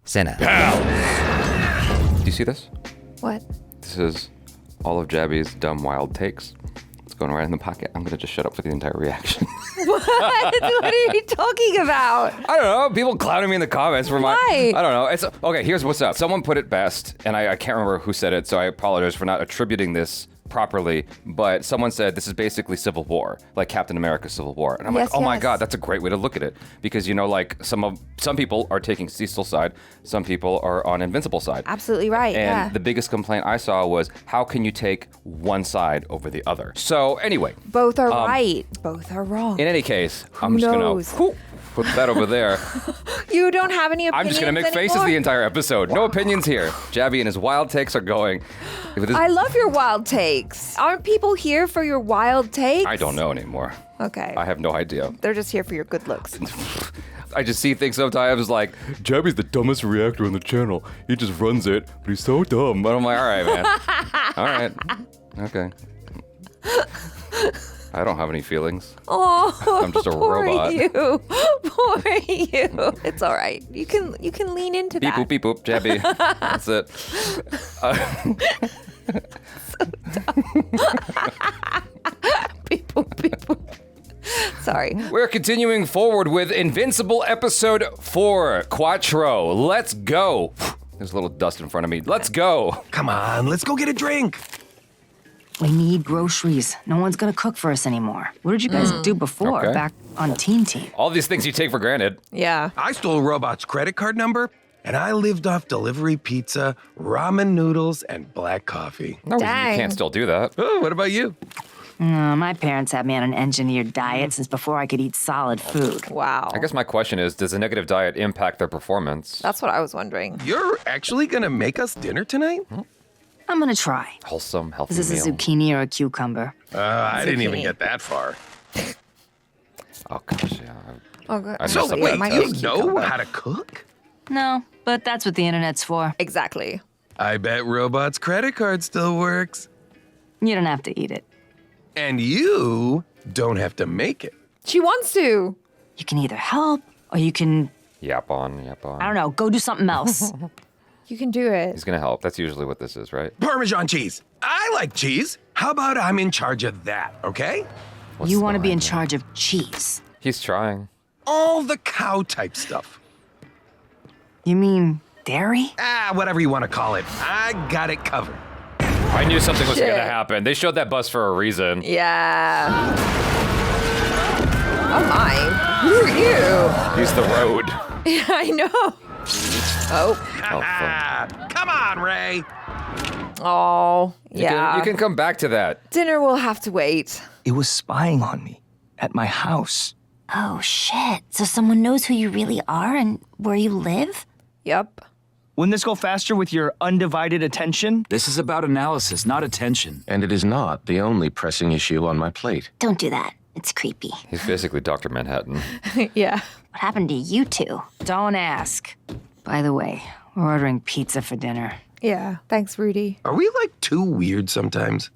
CinePals. Do you see this? What? This is all of Jaby's dumb, wild takes. It's going right in the pocket. I'm going to just shut up for the entire reaction. What? What are you talking about? I don't know. People clowning me in the comments for my... Why? I don't know. It's okay, here's what's up. Someone put it best, and I can't remember who said it, so I apologize for not attributing this properly, but someone said this is basically Civil War, like Captain America Civil War. And I'm like, oh my God, that's a great way to look at it. Because, you know, like some people are taking Cecil's side, some people are on Invincible's side. Absolutely right, And the biggest complaint I saw was, how can you take one side over the other? So anyway. Both are right. Both are wrong. In any case, I'm just going to put that over there. You don't have any opinions I'm just going to make faces the entire episode. No opinions here. Jaby and his wild takes are going. I love your wild takes. Aren't people here for your wild takes? I don't know anymore. Okay. I have no idea. They're just here for your good looks. I just see things sometimes like, Jaby's the dumbest reactor on the channel. He just runs it, but he's so dumb. But I'm like, all right, man. All right. Okay. I don't have any feelings. Oh, I'm just a poor robot. You. Poor you. It's all right. You can lean into Beep that. boop, beep boop, Jaby. That's it. So dumb. Beep boop, beep boop. Sorry. We're continuing forward with Invincible Episode 4, Quattro. Let's go. There's a little dust in front of me. Let's go. Come on, let's go get a drink. We need groceries. No one's gonna cook for us anymore. What did you guys do before, Okay. back on Teen Team? All these things you take for granted. Yeah. I stole Robot's credit card number, and I lived off delivery pizza, ramen noodles, and black coffee. No, you Dang. can't still do that. Oh, what about you? My parents had me on an engineered diet since before I could eat solid food. Wow. I guess my question is, does a negative diet impact their performance? That's what I was wondering. You're actually gonna make us dinner tonight? I'm gonna try. Wholesome, healthy Is this meal. a zucchini or a cucumber? I didn't even Zucchini. get that far. Oh, gosh, yeah. Oh, good. I So messed up wait, that might you test. know how to cook? No, but that's what the internet's for. Exactly. I bet Robot's credit card still works. You don't have to eat it. And you don't have to make it. She wants to. You can either help or you can, Yap on. I don't know, go do something else. You can do it. He's gonna help. That's usually what this is, right? Parmesan cheese. I like cheese. How about I'm in charge of that, okay? What's You the want to be line in there? charge of cheese. He's trying. All the cow type stuff. You mean dairy? Whatever you want to call it. I got it covered. I knew something was Shit. gonna happen. They showed that bus for a reason. Yeah. Oh my. Who are you? He's the road. Yeah, I know. Oh. Come on, Ray. Oh. Yeah. You can come back to that. Dinner will have to wait. It was spying on me at my house. Oh, shit. So someone knows who you really are and where you live? Yep. Wouldn't this go faster with your undivided attention? This is about analysis, not attention. And it is not the only pressing issue on my plate. Don't do that. It's creepy. He's basically Dr. Manhattan. Yeah. What happened to you two? Don't ask. By the way, we're ordering pizza for dinner. Yeah. Thanks, Rudy. Are we like too weird sometimes?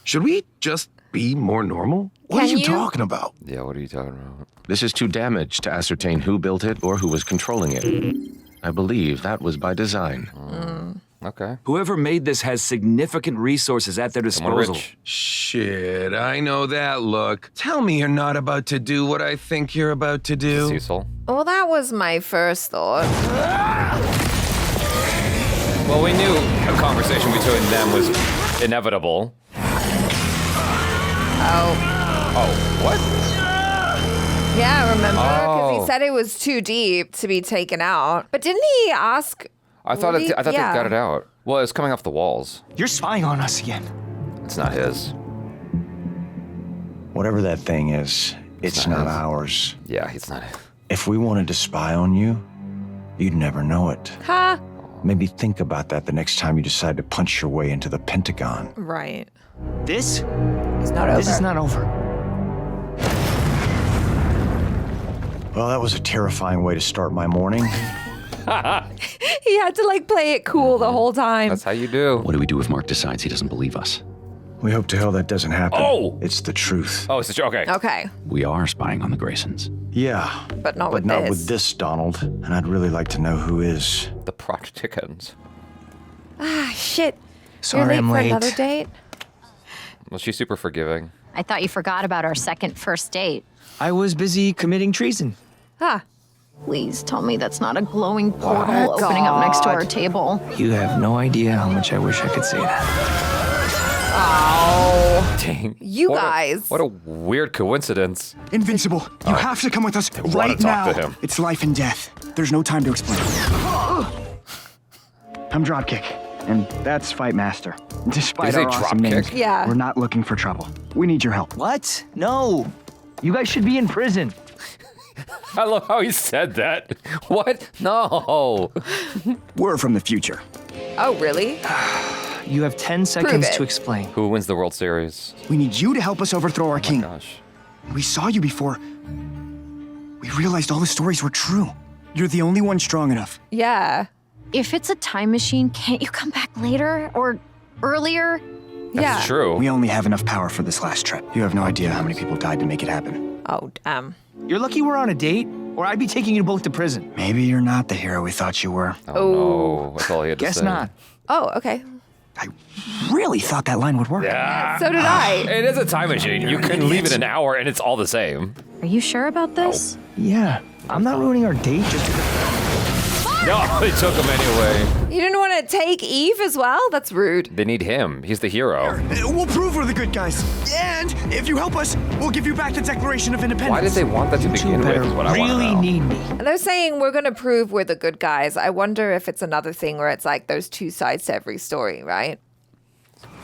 Should we just be more normal? What are you talking about? Yeah, what are you talking about? This is too damaged to ascertain who built it or who was controlling it. I believe that was by design. Okay. Whoever made this has significant resources at their Someone disposal. rich. Shit, I know that look. Tell me you're not about to do what I think you're about to do. Cecil. Well, that was my first thought. Well, we knew a conversation between them was inevitable. Oh. Oh, what? Yeah, remember? Because Oh. he said it was too deep to be taken out. But didn't he ask? I thought Rudy? they got it out. Well, it's coming off the walls. You're spying on us again. It's not his. Whatever that thing is, it's not not his. ours. Yeah, he's not his. If we wanted to spy on you, you'd never know it. Huh? Maybe think about that the next time you decide to punch your way into the Pentagon. Right. This? It's not over. This is not over. Well, that was a terrifying way to start my morning. He had to like play it cool the whole time. That's how you do. What do we do if Mark decides he doesn't believe us? We hope to hell that doesn't happen. Oh! It's the truth. Oh, it's a joke. Okay. Okay. We are spying on the Graysons. Yeah. But not But with not this. with this, Donald. And I'd really like to know who is. The Practicans. Ah, shit. Sorry, You're late I'm for late. another date? Well, she's super forgiving. I thought you forgot about our second first date. I was busy committing treason. Ah. Please tell me that's not a glowing portal opening up next to our table. You have no idea how much I wish I could say that. Oh. Dang. You What a- guys. What a weird coincidence. Invincible, you have to come with us wanna right talk now. to him. It's life and death. There's no time to explain. I'm Dropkick, and that's Fight Master. Despite Did he our say awesome Dropkick? names, Yeah. we're not looking for trouble. We need your help. What? No. You guys should be in prison. I love how he said that. What? No. We're from the future. Oh, really? You have 10 seconds it. to explain. Who wins the World Series? We need you to help us overthrow our king. Gosh. We saw you before. We realized all the stories were true. You're the only one strong enough. Yeah. If it's a time machine, can't you come back later or earlier? Yeah. That's true. We only have enough power for this last trip. You have no idea how many people died to make it happen. Oh, damn. You're lucky we're on a date, or I'd be taking you both to prison. Maybe you're not the hero we thought you were. Oh, no. That's all he had to Guess say. not. Oh, okay. I really thought that line would work. Yeah. So did I. It is a time machine. You can leave it an hour and it's all the same. Are you sure about this? Yeah. I'm not ruining our date just No, they took him anyway. You didn't want to take Eve as well? That's rude. They need him. He's the hero. We'll prove we're the good guys. And if you help us, we'll give you back the Declaration of Independence. Why did they want that to begin with? Is what I want to really know. need me. And they're saying we're going to prove we're the good guys. I wonder if it's another thing where it's like there's two sides to every story, right?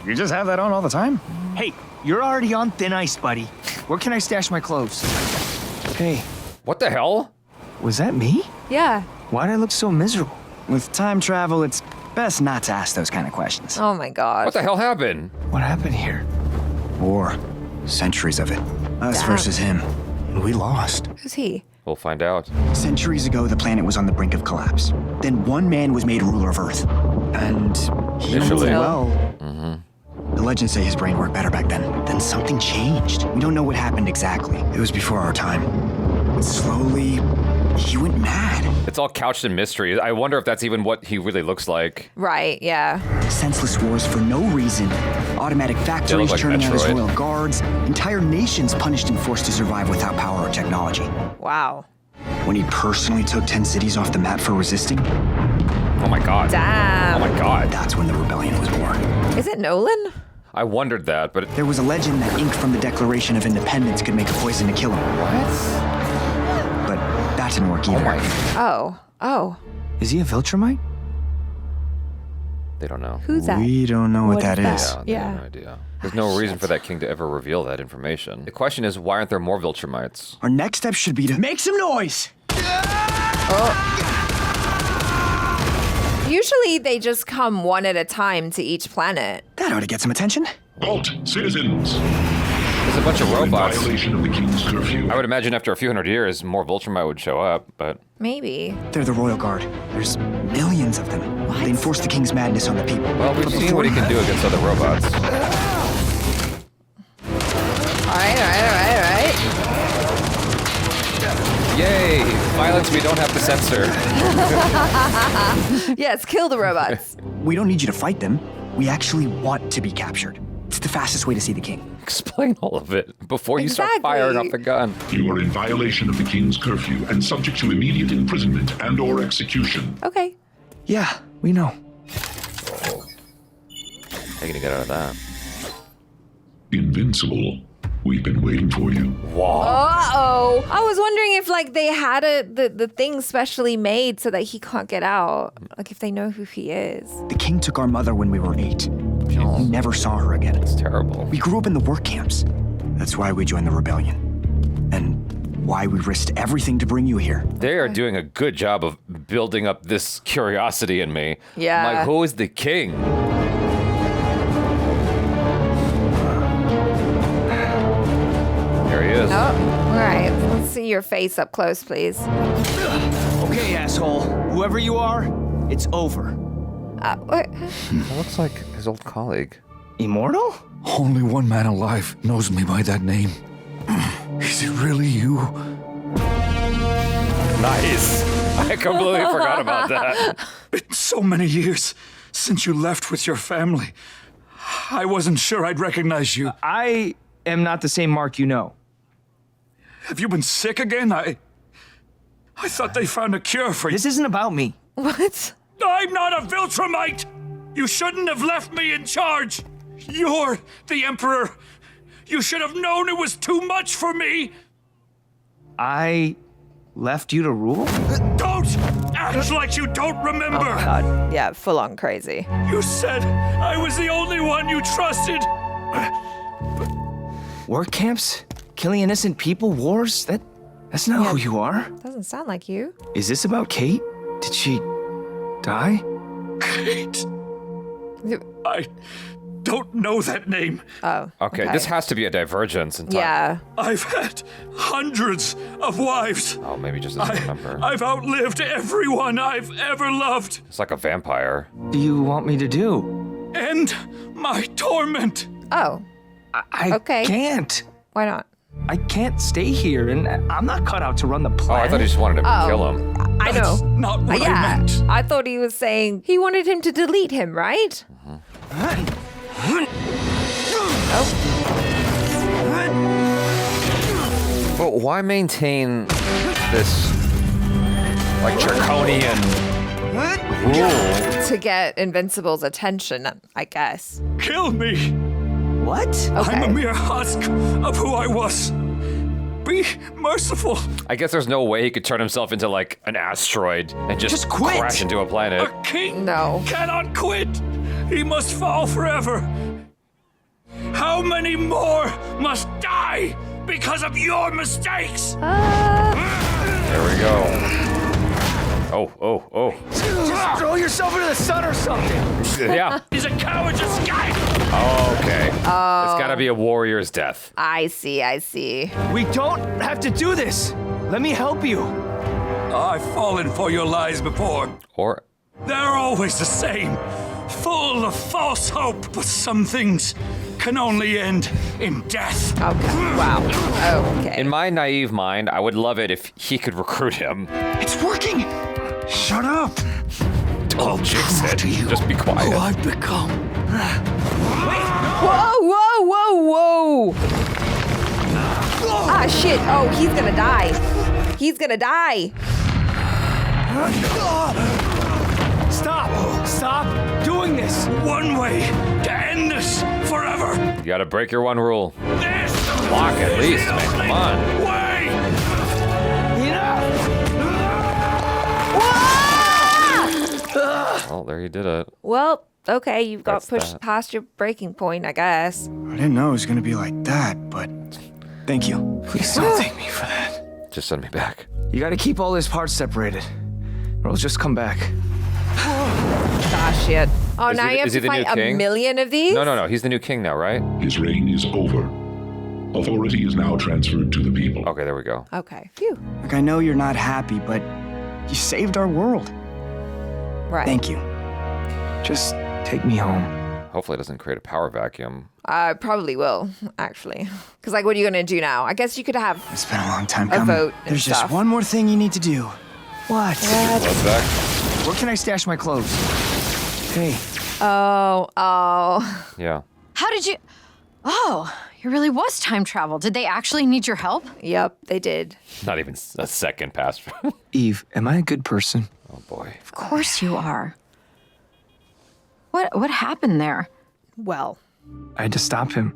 You just have that on all the time? Hey, you're already on thin ice, buddy. Where can I stash my clothes? Hey, What the hell? was that me? Yeah. Why'd I look so miserable? With time travel, it's best not to ask those kind of questions. Oh my god. What the hell happened? What happened here? War. Centuries of it. Us Damn. versus him. And we lost. Who's he? We'll find out. Centuries ago, the planet was on the brink of collapse. Then one man was made ruler of Earth. And he Initially. ruled well. The legends say his brain worked better back then. Then something changed. We don't know what happened exactly. It was before our time. But slowly, he went mad. It's all couched in mystery. I wonder if that's even what he really looks like. Right, yeah. Senseless wars for no reason. Automatic factories like churning out his Metroid. royal guards. Entire nations punished and forced to survive without power or technology. Wow. When he personally took 10 cities off the map for resisting, Oh my god. Damn. Oh my god. that's when the rebellion was born. Is it Nolan? I wondered that, but There was a legend that ink from the Declaration of Independence could make a poison to kill him. what? But that didn't work either. Oh my. Oh. Oh. Is he a Viltrumite? They don't know. Who's that? We don't know what that is. Yeah, they have Yeah. no idea. There's no reason for that king to ever reveal that information. The question is, why aren't there more Viltrumites? Our next step should be to make some noise. Usually they just come one at a time to each planet. That ought to get some attention. Halt, citizens! There's a bunch of In robots. violation of the king's curfew. I would imagine after a few hundred years, more Viltrumite would show up, but Maybe. They're the royal guard. There's millions of them. They enforce the king's madness on the people. well, we've seen what he can do against other robots. Alright. Yay! Violence we don't have to censor. Yes, kill the robots. We don't need you to fight them. We actually want to be captured. It's the fastest way to see the king. Explain all of it before you start Exactly. firing off the gun. You are in violation of the king's curfew and subject to immediate imprisonment and or execution. Okay. Yeah, we know. How are you gonna get out of that? Invincible. We've been waiting for you. Uh-oh. I was wondering if like they had the thing specially made so that he can't get out. Like if they know who he is. The king took our mother when we were 8. We never saw her again. It's terrible. We grew up in the work camps. That's why we joined the rebellion. And why we risked everything to bring you here. They are doing a good job of building up this curiosity in me. Yeah. I'm like, who is the king? There he is. Oh, all right. Let's see your face up close, please. Okay, asshole. Whoever you are, it's over. What? It looks like his old colleague. Immortal? Only one man alive knows me by that name. Is it really you? Nice. I completely forgot about that. It's so many years since you left with your family. I wasn't sure I'd recognize you. I am not the same Mark you know. Have you been sick again? I thought they found a cure for you. This isn't about me. What? I'm not a Viltrumite! You shouldn't have left me in charge! You're the Emperor! You should have known it was too much for me! I left you to rule? Don't act like you don't remember! Oh my god. Yeah, full on crazy. You said I was the only one you trusted! Work camps? Killing innocent people? Wars? That's not who you are. Doesn't sound like you. Is this about Kate? Did she die? Kate? I don't know that name. Oh. Okay, this has to be a divergence in time. Yeah. I've had hundreds of wives. Oh, maybe just doesn't remember. I've outlived everyone I've ever loved. It's like a vampire. What do you want me to do? End my torment. Oh. I can't. Why not? I can't stay here, and I'm not cut out to run the Oh, planet. I thought he just wanted to kill him. I know. Not what I meant. I thought he was saying he wanted him to delete him, right? But why maintain this, like, draconian rule? To get Invincible's attention, I guess. Kill me. What? Okay. I'm a mere husk of who I was. Be merciful. I guess there's no way he could turn himself into, like, an asteroid and just quit. crash into a planet. A king No. cannot quit. He must fall forever. How many more must die because of your mistakes? There we go. Oh. Just throw yourself into the sun or something. Yeah. He's a coward's escape. Okay. It's gotta be a warrior's death. I see. We don't have to do this. Let me help you. I've fallen for your lies before. Or They're always the same. Full of false hope, but some things can only end in death. Okay. Wow. Okay. in my naive mind, I would love it if he could recruit him. It's working. Shut up. Don't jinx it. Just be quiet. Who I've become. Whoa. Ah, shit. Oh, he's gonna die. Stop doing this. One way to end this forever. You gotta break your one rule. This Block at least, man. Come on. way. Oh, there you did it. Well, okay, you've got That's pushed that. past your breaking point, I guess. I didn't know it was gonna be like that, but thank you. Please don't thank me for that. Just send me back. You gotta keep all his parts separated, or it'll just come back. Ah, shit. Oh, Is now he- you have is he to the new fight a king? million of these? No. He's the new king now, right? His reign is over. Authority is now transferred to the people. Okay, there we go. Okay. Phew. Like, I know you're not happy, but you saved our world. Right. Thank you. Just take me home. Hopefully it doesn't create a power vacuum. I probably will, actually. Because, like, what are you going to do now? I guess you could have It's been a long time a coming. vote and There's stuff. just one more thing you need to do. What? What's that? Where can I stash my clothes? Hey. Oh. Yeah. How did you... Oh, it really was time travel. Did they actually need your help? Yep, they did. Not even a second passed. Eve, am I a good person? Oh boy. Of course you are. What happened there? Well. I had to stop him.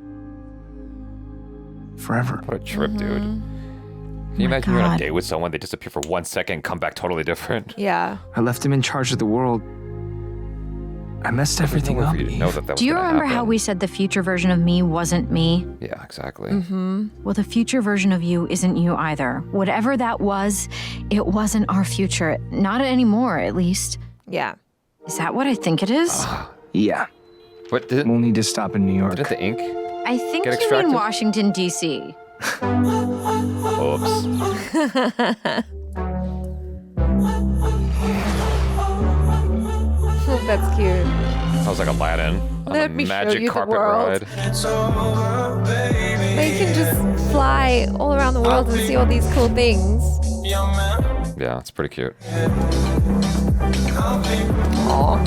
Forever. What a trip, dude. Can you imagine you're on a date with someone, they disappear for 1 second, come back totally different? Yeah. I left him in charge of the world. I messed everything up. For you to know that was Do you gonna remember how happen. we said the future version of me wasn't me? Yeah, exactly. Well, the future version of you isn't you either. Whatever that was, it wasn't our future. Not anymore, at least. Yeah. Is that what I think it is? Yeah. What did We'll need to stop in New York. the ink? I think Get you mean extracted? Washington, D.C. Oops. That's cute. Sounds like Aladdin on Let a me show magic you the carpet world. ride. They can just fly all around the world and see all these cool things. Yeah, it's pretty cute. Aw.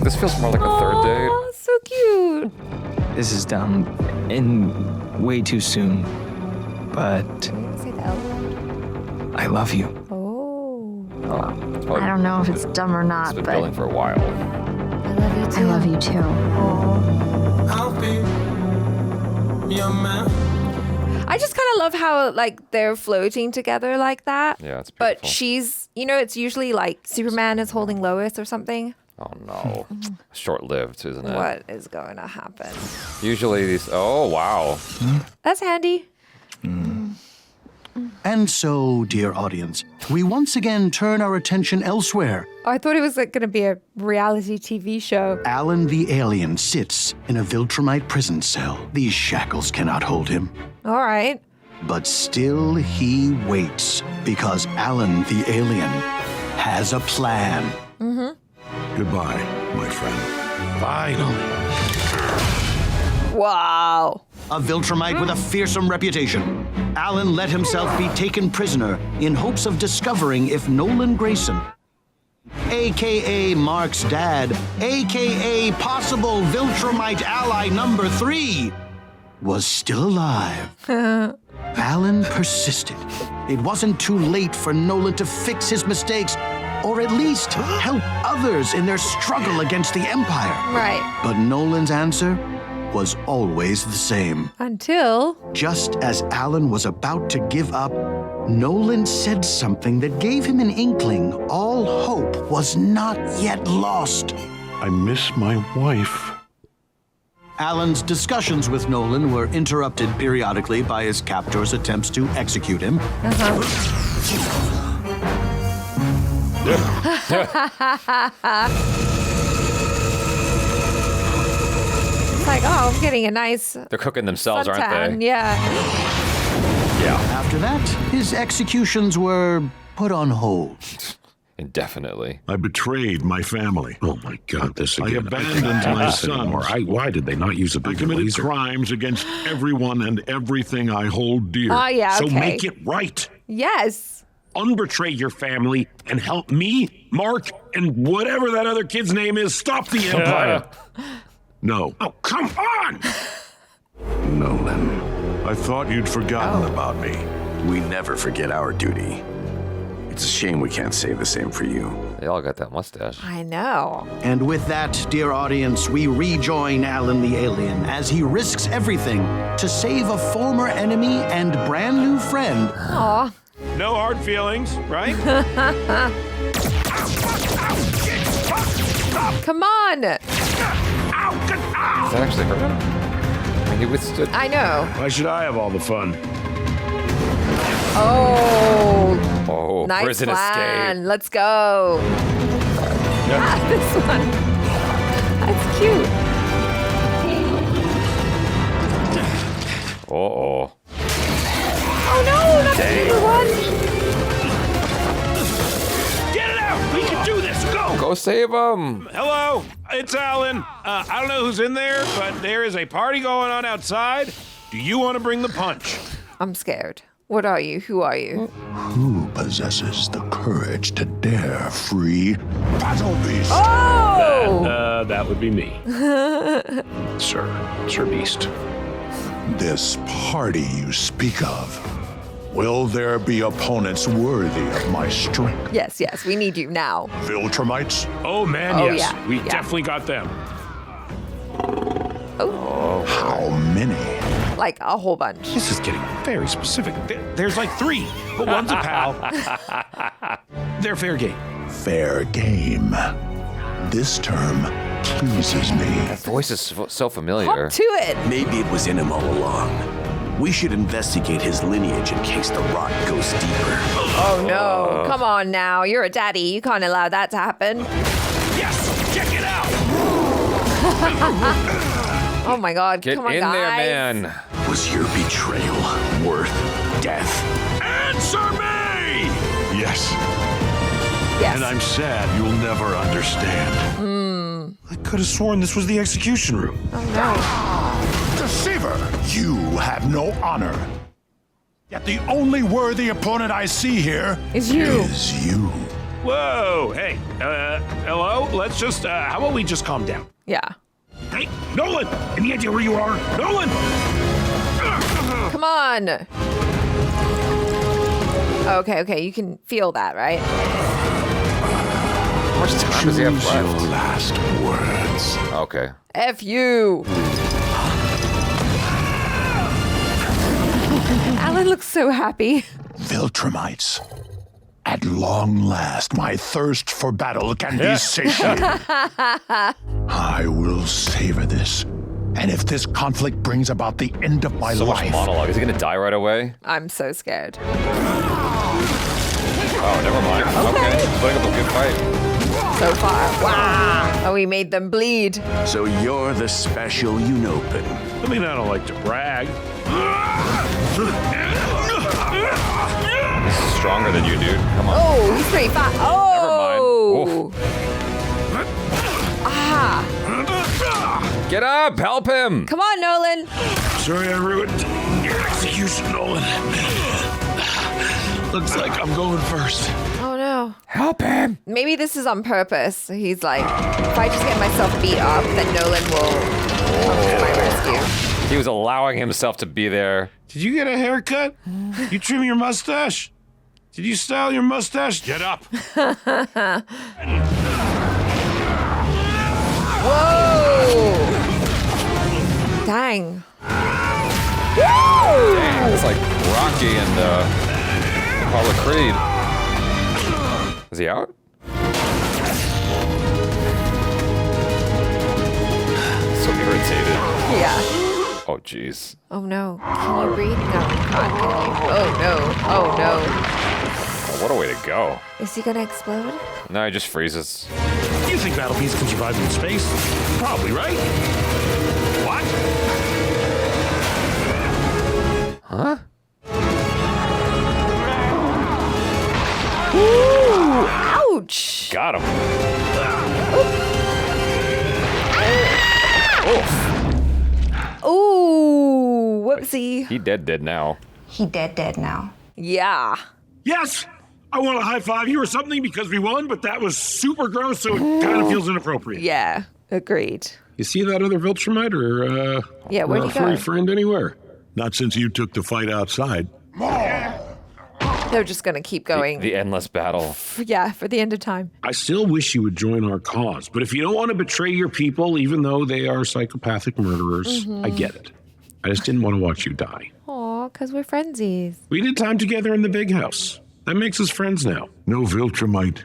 This feels more like a third date. Oh, so cute. This is dumb and way too soon. But Say the L. I love you. Oh. I don't know if it's dumb or not, It's been but building for a while. I love you too. I love you too. I just kind of love how like they're floating together like that. Yeah, it's beautiful. But she's, it's usually like Superman is holding Lois or something. Oh no. Short-lived, isn't it? What is going to happen? Usually these. Oh wow. That's handy. And so, dear audience, we once again turn our attention elsewhere. Oh, I thought it was like going to be a reality TV show. Alan the alien sits in a Viltrumite prison cell. These shackles cannot hold him. All right. But still he waits, because Alan the alien has a plan. Mm-hmm. Goodbye, my friend. Finally. Wow. A Viltrumite with a fearsome reputation. Alan let himself be taken prisoner in hopes of discovering if Nolan Grayson, a.k.a. Mark's dad, a.k.a. possible Viltrumite ally number 3, was still alive. Alan persisted. It wasn't too late for Nolan to fix his mistakes, or at least help others in their struggle against the Empire. Right. But Nolan's answer was always the same. Until... Just as Alan was about to give up, Nolan said something that gave him an inkling all hope was not yet lost. I miss my wife. Alan's discussions with Nolan were interrupted periodically by his captor's attempts to execute him. It's like, oh, I'm getting a nice They're cooking themselves, aren't suntan. they? Yeah. Yeah. After that, his executions were put on hold. Indefinitely. I betrayed my family. Oh my God, this again. I abandoned my sons. Why did they not use a I big committed laser? crimes against everyone and everything I hold dear. Oh, yeah, So okay. make it right. Yes. Unbetray your family and help me, Mark, and whatever that other kid's name is stop the Empire. No. Oh, come on! Nolan, I thought you'd forgotten about me. We never forget our duty. It's a shame we can't say the same for you. They all got that mustache. I know. And with that, dear audience, we rejoin Alan the alien as he risks everything to save a former enemy and brand new friend. Aw. No hard feelings, right? Come on. Does that actually hurt him? I mean, he withstood. I know. Why should I have all the fun? Oh. Oh, Nice prison plan. escape. Let's go. Ah, this one. That's cute. Uh-oh. Oh no, not the little one. Get it out! We can do this! Go! Go save him. Hello, it's Alan. I don't know who's in there, but there is a party going on outside. Do you want to bring the punch? I'm scared. What are you? Who are you? Who possesses the courage to dare free Battle Beast? Oh! That would be me. Sir Beast. This party you speak of, will there be opponents worthy of my strength? Yes, we need you now. Viltrumites? Oh man, Oh, yes. yeah, We yeah. definitely got them. Oh, How many? like a whole bunch. This is getting very specific. There's like 3, but one's a pal. They're fair game. Fair game. This term pleases me. That voice is so familiar. Up to it. Maybe it was in him all along. We should investigate his lineage in case the rot goes deeper. Oh no. Come on now. You're a daddy. You can't allow that to happen. Yes! Check it out! Oh my god. Get Come on, in guys. there, man. Was your betrayal worth death? Answer me! Yes. Yes. And I'm sad you'll never understand. I could have sworn this was the execution room. Oh no. Deceiver! You have no honor. Yet the only worthy opponent I see here is you. Whoa, hey, hello? Let's just, how about we just calm down? Yeah. Hey, Nolan! Any idea where you are? Nolan! Come on. Okay, you can feel that, right? How much time does he have left? Your last words. Okay. F you. Alan looks so happy. Viltrumites. At long last, my thirst for battle can be satiated. I will savor this. And if this conflict brings about the end of my So life... much monologue. Is he gonna die right away? I'm so scared. Oh, never mind. Okay. He's putting up a good fight. So far. Wow. Oh, he made them bleed. So you're the special Unopin. I mean, I don't like to brag. This is stronger than you, dude. Come on. Oh, he's pretty fast. Oh. Never mind. Ah. Get up! Help him! Come on, Nolan. Sorry I ruined your execution, Nolan. Looks like I'm going first. Oh, no. Help him! Maybe this is on purpose. He's like, if I just get myself beat up, then Nolan will come to my rescue. He was allowing himself to be there. Did you get a haircut? You trim your mustache? Did you style your mustache? Get up. Whoa! Dang. Dang, it's like Rocky and Apollo Creed. Is he out? So irritated. Yeah. Oh, jeez. Oh no. Can you breathe? No, you can't. Oh no. Oh no. Oh, what a way to go. Is he gonna explode? No, he just freezes. You think Battle Beast can survive in space? Probably, right? What? Huh? Ooh, ouch! Got him. Ooh, whoopsie. He dead now. He dead now. Yeah. Yes! I want a high five you or something because we won, but that was super gross, so it kind of feels inappropriate. Yeah, agreed. You see that other Viltrumite or, Yeah, where'd he go? furry friend anywhere? Not since you took the fight outside. They're just gonna keep going. The endless battle. Yeah, for the end of time. I still wish you would join our cause, but if you don't want to betray your people, even though they are psychopathic murderers, I get it. I just didn't want to watch you die. Aw, because we're friendsies. We did time together in the big house. That makes us friends now. No Viltrumite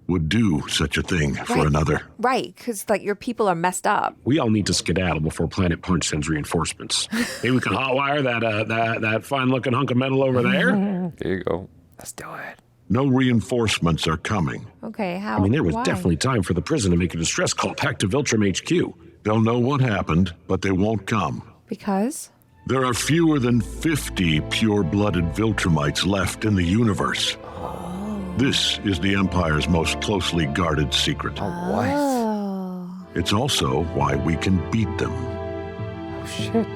would do such a thing for another. Right, because like your people are messed up. We all need to skedaddle before Planet Punch sends reinforcements. Maybe we can hotwire that fine-looking hunk of metal over there. There you go. Let's do it. No reinforcements are coming. Okay, how? I mean, there was why? definitely time for the prison to make a distress call back to Viltrum HQ. They'll know what happened, but they won't come. Because? There are fewer than 50 pure-blooded Viltrumites left in the universe. This is the Empire's most closely guarded secret. Oh. It's also why we can beat them. Oh, shit.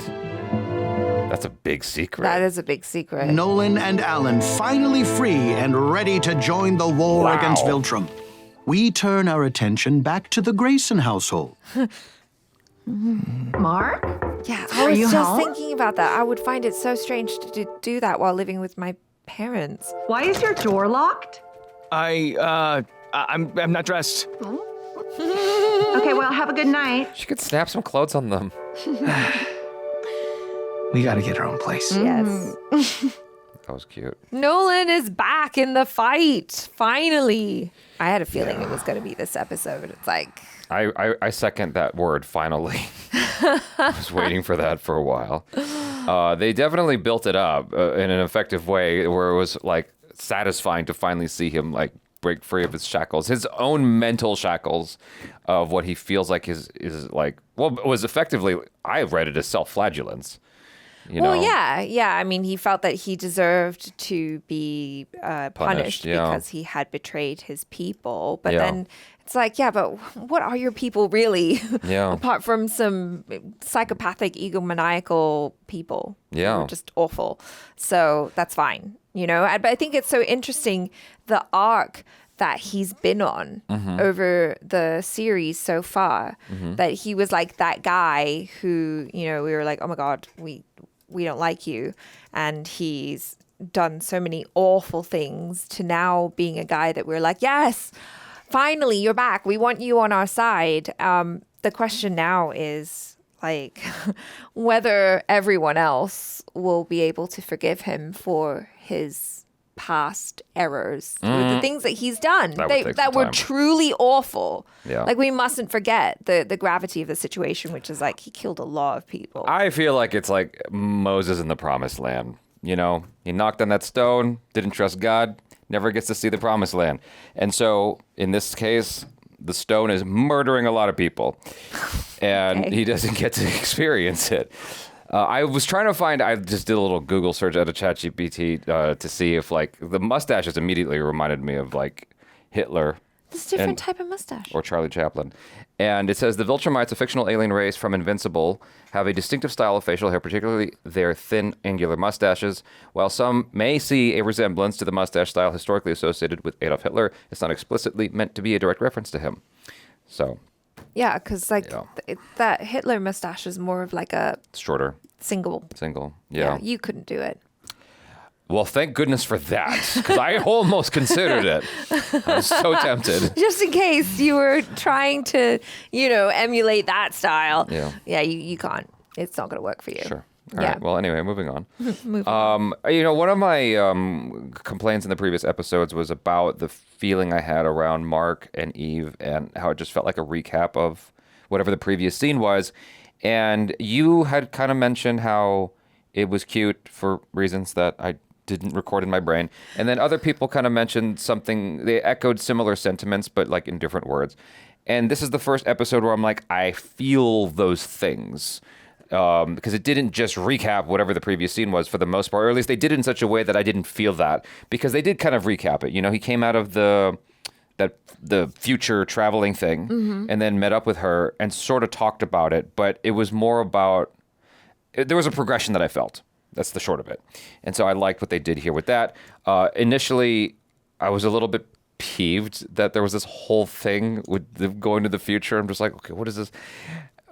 That's a big secret. That is a big secret. Nolan and Alan finally free and ready to join the war against Viltrum. We turn our attention back to the Grayson household. Mark? Yeah, Are I was you just home? thinking about that. I would find it so strange to do that while living with my parents. Why is your door locked? I'm not dressed. Okay, well, have a good night. She could snap some clothes on them. We gotta get our own place. Yes. That was cute. Nolan is back in the fight. Finally. I had a feeling it was going to be this episode. It's like... I second that word, finally. I was waiting for that for a while. They definitely built it up in an effective way where it was like satisfying to finally see him like break free of his shackles, his own mental shackles of what he feels like is like, well, it was effectively, I read it as self-flagellance. You know? Yeah. I mean, he felt that he deserved to be punished because he had betrayed his people. But then it's like, yeah, but what are your people really? Apart from some psychopathic, egomaniacal people. Who are just awful. So that's fine, you know? But I think it's so interesting, the arc that he's been on over the series so far, that he was like that guy who, you know, we were like, oh my God, we don't like you. And he's done so many awful things to now being a guy that we're like, yes, finally, you're back. We want you on our side. The question now is like whether everyone else will be able to forgive him for his past errors, the things that he's done that were truly awful. Like, we mustn't forget the gravity of the situation, which is like he killed a lot of people. I feel like it's like Moses in the promised land. You know, he knocked on that stone, didn't trust God, never gets to see the promised land. And so in this case, the stone is murdering a lot of people and he doesn't get to experience it. I was trying to find, I just did a little Google search out of ChatGPT to see if, like, the mustaches immediately reminded me of, like, Hitler. This different type of mustache. Or Charlie Chaplin. And it says the Viltrumites, a fictional alien race from Invincible, have a distinctive style of facial hair, particularly their thin, angular mustaches. While some may see a resemblance to the mustache style historically associated with Adolf Hitler, it's not explicitly meant to be a direct reference to him. So... Yeah, because like that Hitler mustache is more of like a shorter single. Yeah, you couldn't do it. Well, thank goodness for that, because I almost considered it. I was so tempted. Just in case you were trying to, you know, emulate that style. Yeah, you can't. It's not going to work for you. Sure. All right. Well, anyway, moving on. You know, one of my complaints in the previous episodes was about the feeling I had around Mark and Eve and how it just felt like a recap of whatever the previous scene was. And you had kind of mentioned how it was cute for reasons that I didn't record in my brain. And then other people kind of mentioned something, they echoed similar sentiments, but like in different words. And this is the first episode where I'm like, I feel those things. Because it didn't just recap whatever the previous scene was for the most part, or at least they did it in such a way that I didn't feel that, because they did kind of recap it. You know, he came out of the future traveling thing and then met up with her and sort of talked about it, but it was more about, there was a progression that I felt. That's the short of it. And so I liked what they did here with that. Initially, I was a little bit peeved that there was this whole thing with them going to the future. I'm just like, okay, what is this?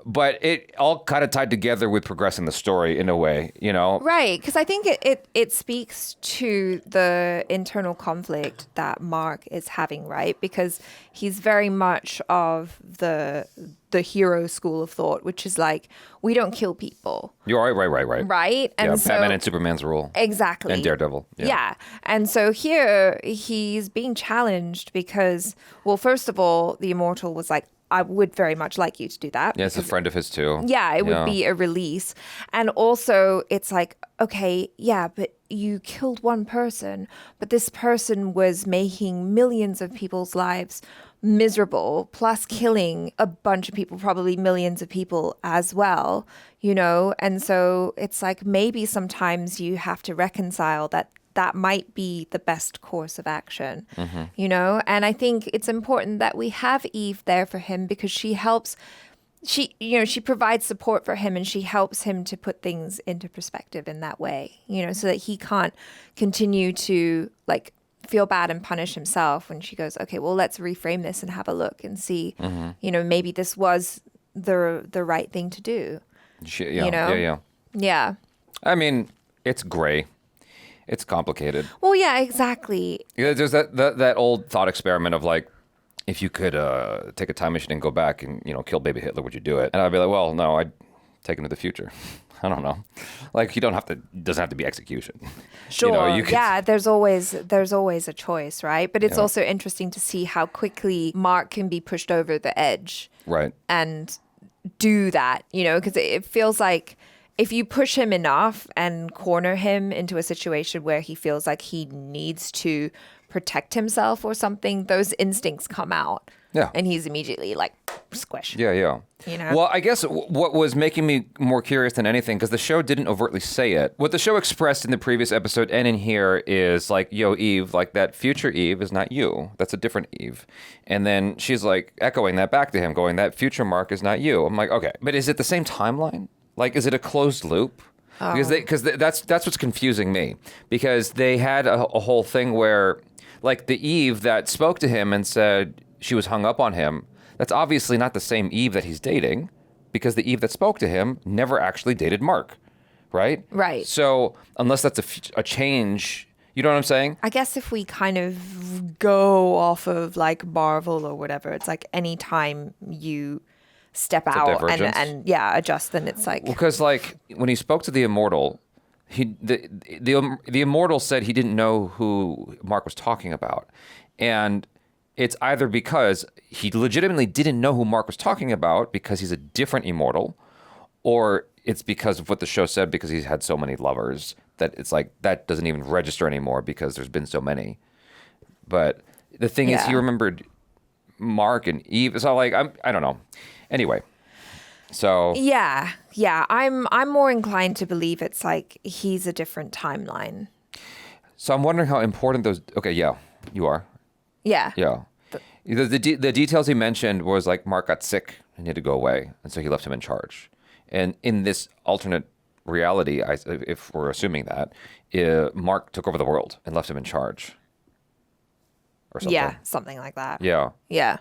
But it all kind of tied together with progressing the story in a way, you know? Right, because I think it speaks to the internal conflict that Mark is having, right? Because he's very much of the hero school of thought, which is like, we don't kill people. You're right. Right? And yeah, so, Batman and Superman's rule. Exactly. And Daredevil. Yeah. And so here, he's being challenged because, well, first of all, the Immortal was like, I would very much like you to do that. Yeah, it's a friend of his too. Yeah, it would be a release. And also it's like, okay, yeah, but you killed one person, but this person was making millions of people's lives miserable, plus killing a bunch of people, probably millions of people as well, you know? And so it's like, maybe sometimes you have to reconcile that might be the best course of action, you know? And I think it's important that we have Eve there for him because she helps, she provides support for him and she helps him to put things into perspective in that way, you know, so that he can't continue to like feel bad and punish himself when she goes, okay, well, let's reframe this and have a look and see, you know, maybe this was the right thing to do. You know? Yeah. I mean, it's gray. It's complicated. Well, yeah, exactly. Yeah, there's that old thought experiment of like, if you could take a time machine and go back and, you know, kill baby Hitler, would you do it? And I'd be like, well, no, I'd take him to the future. I don't know. Like, you don't have to, it doesn't have to be execution. Sure. You know, you could, yeah, there's always a choice, right? But it's also interesting to see how quickly Mark can be pushed over the edge. Right. And do that, you know, because it feels like if you push him enough and corner him into a situation where he feels like he needs to protect himself or something, those instincts come out. Yeah. And he's immediately like, squish. Yeah, yeah. You know? Well, I guess what was making me more curious than anything, because the show didn't overtly say it, what the show expressed in the previous episode and in here is like, yo, Eve, like that future Eve is not you. That's a different Eve. And then she's like echoing that back to him, going, that future Mark is not you. I'm like, okay, but is it the same timeline? Like, is it a closed loop? Because that's what's confusing me. Because they had a whole thing where, like, the Eve that spoke to him and said she was hung up on him, that's obviously not the same Eve that he's dating, because the Eve that spoke to him never actually dated Mark, right? Right. So unless that's a change, you know what I'm saying? I guess if we kind of go off of like Marvel or whatever, it's like any time you step out and adjust, then it's like... Because like when he spoke to the Immortal, the Immortal said he didn't know who Mark was talking about. And it's either because he legitimately didn't know who Mark was talking about because he's a different Immortal, or it's because of what the show said because he's had so many lovers that it's like that doesn't even register anymore because there's been so many. But the thing is, he remembered Mark and Eve. So like, I don't know. Anyway, so yeah, I'm more inclined to believe it's like he's a different timeline. So I'm wondering how important those. Okay, yeah, you are. Yeah. Yeah. The details he mentioned was like Mark got sick and he had to go away, and so he left him in charge. And in this alternate reality, if we're assuming that, Mark took over the world and left him in charge. Or something. Yeah, something like that. Yeah. Yeah.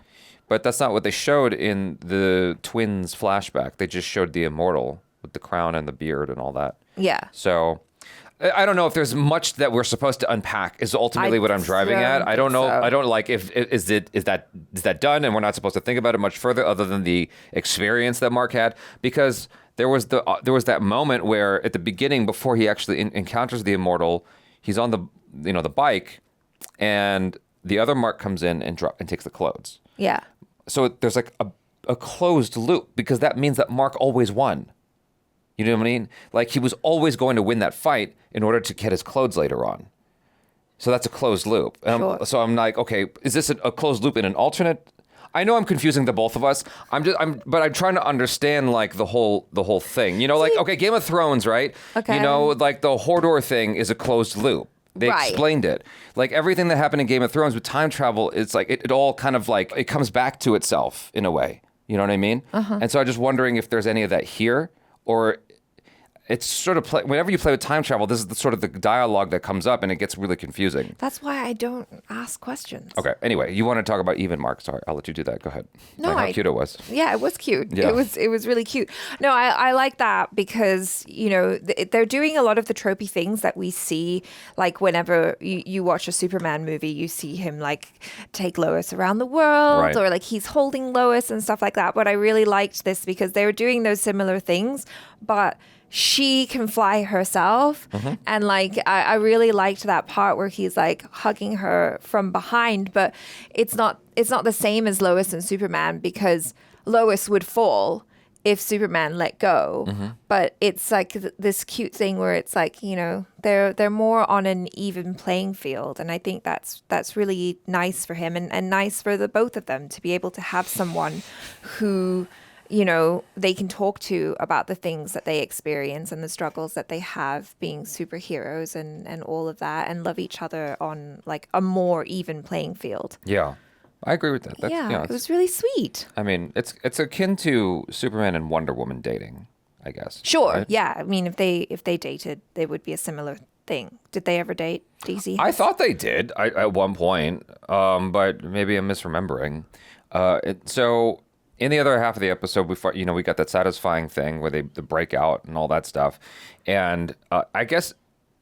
But that's not what they showed in the twins flashback. They just showed the Immortal with the crown and the beard and all that. Yeah. So I don't know if there's much that we're supposed to unpack is ultimately what I'm driving at. I don't know. So. I don't like if is that done and we're not supposed to think about it much further other than the experience that Mark had, because there was that moment where at the beginning before he actually encounters the Immortal, he's on the bike and the other Mark comes in and takes the clothes. Yeah. So there's like a closed loop because that means that Mark always won. You know what I mean? Like he was always going to win that fight in order to get his clothes later on. So that's a closed loop. So I'm like, okay, is this a closed loop in an alternate? I know I'm confusing the both of us. But I'm trying to understand like the whole thing. You know, like okay, Game of Thrones, right? Okay. You know, like the Hodor thing is a closed loop. They explained it. Like everything that happened in Game of Thrones with time travel, it's like it all kind of like it comes back to itself in a way. You know what I mean? And so I'm just wondering if there's any of that here, or it's sort of whenever you play with time travel, this is sort of the dialogue that comes up and it gets really confusing. That's why I don't ask questions. Okay. Anyway, you want to talk about Eve and Mark? Sorry, I'll let you do that. Go ahead. No, how cute it was. Yeah, it was cute. Yeah. It was really cute. No, I like that because, you know, they're doing a lot of the tropey things that we see, like whenever you watch a Superman movie, you see him like take Lois around the world or like he's holding Lois and stuff like that. But I really liked this because they were doing those similar things, but she can fly herself. And like I really liked that part where he's like hugging her from behind, but it's not the same as Lois and Superman because Lois would fall if Superman let go. But it's like this cute thing where it's like, you know, they're more on an even playing field, and I think that's really nice for him and nice for the both of them to be able to have someone who, you know, they can talk to about the things that they experience and the struggles that they have being superheroes and all of that, and love each other on like a more even playing field. Yeah, I agree with that. It was really sweet. I mean, it's akin to Superman and Wonder Woman dating, I guess. Sure. Right? Yeah. I mean, if they dated, they would be a similar thing. Did they ever date, DC? I thought they did at one point, but maybe I'm misremembering. So in the other half of the episode, we got that satisfying thing where the breakout and all that stuff. And I guess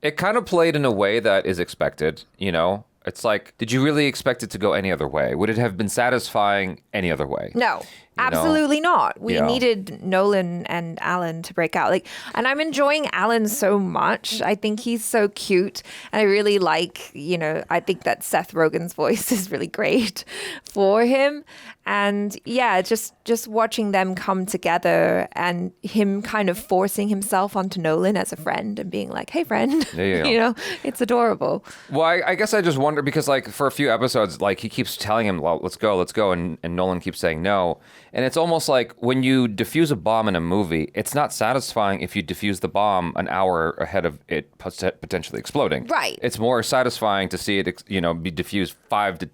it kind of played in a way that is expected, you know? It's like, did you really expect it to go any other way? Would it have been satisfying any other way? No. Absolutely not. We needed Nolan and Alan to break out. And I'm enjoying Alan so much. I think he's so cute. And I really like, I think that Seth Rogen's voice is really great for him. And yeah, just watching them come together and him kind of forcing himself onto Nolan as a friend and being like, hey, friend, it's adorable. Well, I guess I just wonder because for a few episodes, he keeps telling him, well, let's go. And Nolan keeps saying no. And it's almost like when you defuse a bomb in a movie, it's not satisfying if you defuse the bomb an hour ahead of it potentially exploding. Right. It's more satisfying to see it, be diffused 10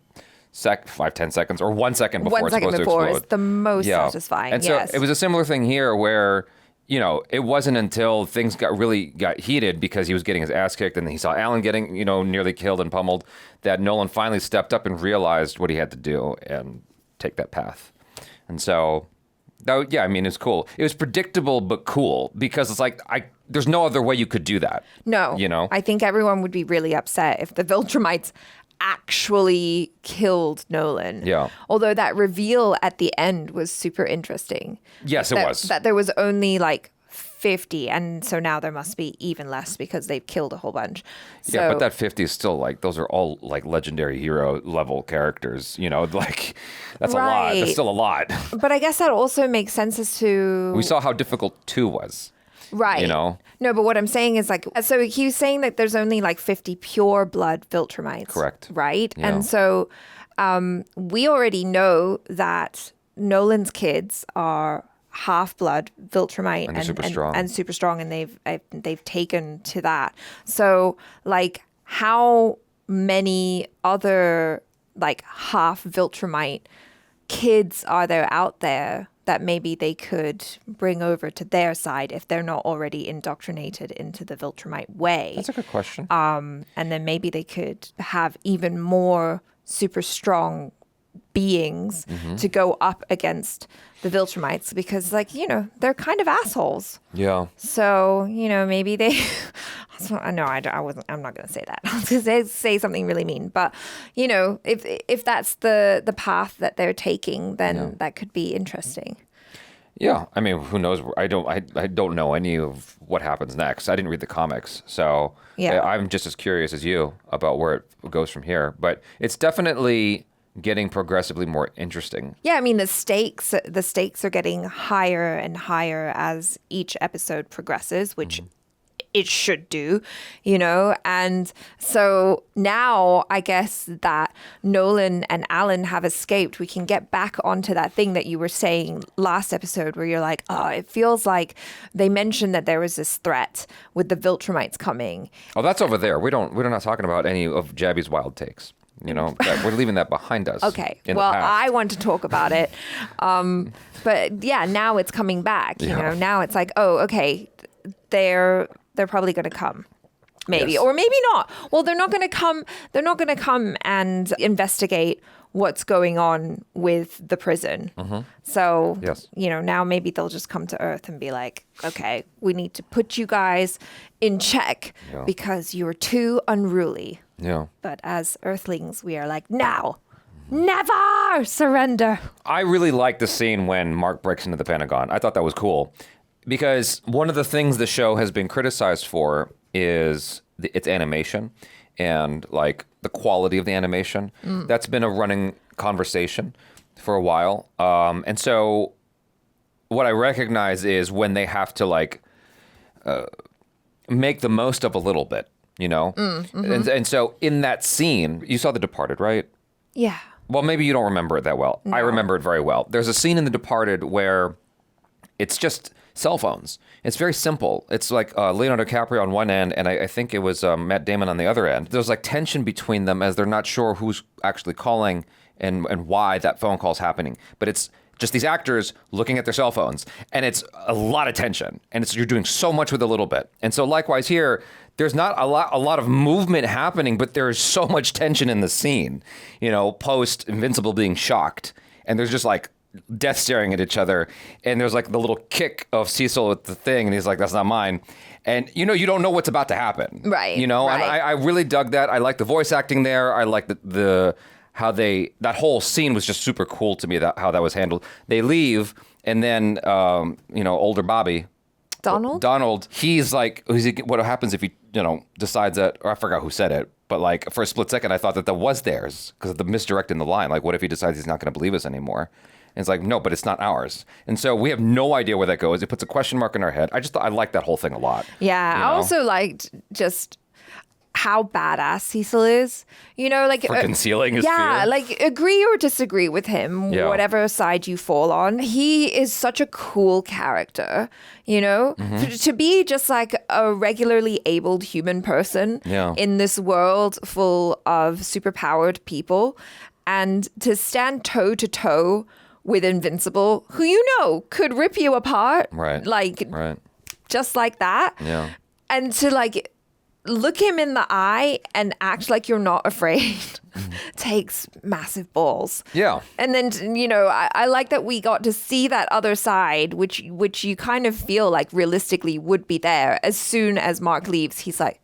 seconds or 1 second before it's supposed to explode. It's the most satisfying. And so it was a similar thing here where, it wasn't until things got heated because he was getting his ass kicked and he saw Alan getting, nearly killed and pummeled that Nolan finally stepped up and realized what he had to do and take that path. And so, it's cool. It was predictable but cool because it's there's no other way you could do that. No. I think everyone would be really upset if the Viltrumites actually killed Nolan. Yeah. Although that reveal at the end was super interesting. Yes, it was. That there was only 50, and so now there must be even less because they've killed a whole bunch. So, yeah, but that 50 is still those are all legendary hero level characters, that's a lot. That's still a lot. But I guess that also makes sense as to... We saw how difficult 2 was. Right. No, but what I'm saying is so he was saying that there's only 50 pure blood Viltrumites. Correct. Right? Yeah. And so we already know that Nolan's kids are half-blood Viltrumite and super strong. And super strong, and they've taken to that. So how many other half Viltrumite kids are there out there that maybe they could bring over to their side if they're not already indoctrinated into the Viltrumite way? That's a good question. And then maybe they could have even more super strong beings to go up against the Viltrumites because, they're kind of assholes. Yeah. So, maybe they... No, I'm not going to say that. I was going to say something really mean. But, if that's the path that they're taking, then that could be interesting. Yeah. I mean, who knows? I don't know any of what happens next. I didn't read the comics. So I'm just as curious as you about where it goes from here. But it's definitely getting progressively more interesting. Yeah, I mean the stakes are getting higher and higher as each episode progresses, which it should do, and so now I guess that Nolan and Alan have escaped. We can get back onto that thing that you were saying last episode where you're like, oh, it feels like they mentioned that there was this threat with the Viltrumites coming. Oh, that's over there. We're not talking about any of Jaby's wild takes. We're leaving that behind us. Okay. Well, I want to talk about it. But yeah, now it's coming back. Now it's oh, okay, they're probably going to come. Maybe. Yes. Or maybe not. Well, they're not going to come. They're not going to come and investigate what's going on with the prison. So, now maybe they'll just come to Earth and be like, okay, we need to put you guys in check because you're too unruly. Yeah. But as Earthlings, we are like, now, never surrender. I really like the scene when Mark breaks into the Pentagon. I thought that was cool because one of the things the show has been criticized for is its animation and the quality of the animation. That's been a running conversation for a while. And so what I recognize is when they have to make the most of a little bit. And so in that scene, you saw The Departed, right? Yeah. Well, maybe you don't remember it that well. No. I remember it very well. There's a scene in The Departed where it's just cell phones. It's very simple. It's Leonardo DiCaprio on one end, and I think it was Matt Damon on the other end. There's tension between them as they're not sure who's actually calling and why that phone call's happening. But it's just these actors looking at their cell phones, and it's a lot of tension, and you're doing so much with a little bit. And so likewise here, there's not a lot of movement happening, but there's so much tension in the scene, post Invincible being shocked, and there's just death staring at each other, and there's the little kick of Cecil with the thing, and he's like, that's not mine. And you don't know what's about to happen. Right. And I really dug that. I like the voice acting there. I like the that whole scene was just super cool to me, how that was handled. They leave, and then, older Bobby, Donald, he's like, what happens if he, decides that, or I forgot who said it, but like for a split second, I thought that was theirs because of the misdirecting the line. Like, what if he decides he's not going to believe us anymore? And it's like, no, but it's not ours. And so we have no idea where that goes. It puts a question mark in our head. I like that whole thing a lot. Yeah, I also liked just how badass Cecil is, for concealing his fear. Yeah, like agree or disagree with him, whatever side you fall on. He is such a cool character, to be just like a regularly abled human person in this world full of superpowered people, and to stand toe to toe with Invincible, who could rip you apart, just like that. Yeah, and to look him in the eye and act like you're not afraid takes massive balls. Yeah. And then, I like that we got to see that other side, which you kind of feel like realistically would be there. As soon as Mark leaves, he's like,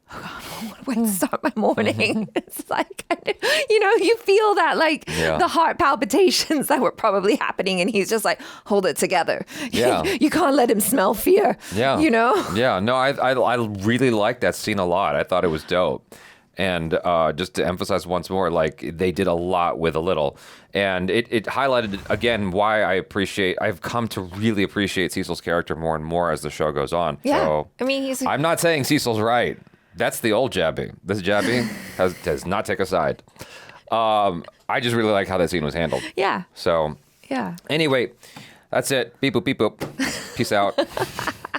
oh God, what way to start my morning? It's like, you feel that the heart palpitations that were probably happening, and he's just like, hold it together. Yeah. You can't let him smell fear. Yeah. Yeah. No, I really liked that scene a lot. I thought it was dope. And just to emphasize once more, they did a lot with a little. And it highlighted, again, why I've come to really appreciate Cecil's character more and more as the show goes on. Yeah. So, I'm not saying Cecil's right. That's the old Jaby. This Jaby does not take a side. I just really like how that scene was handled. Yeah. So, yeah. Anyway, that's it. Beep boop, beep boop. Peace out.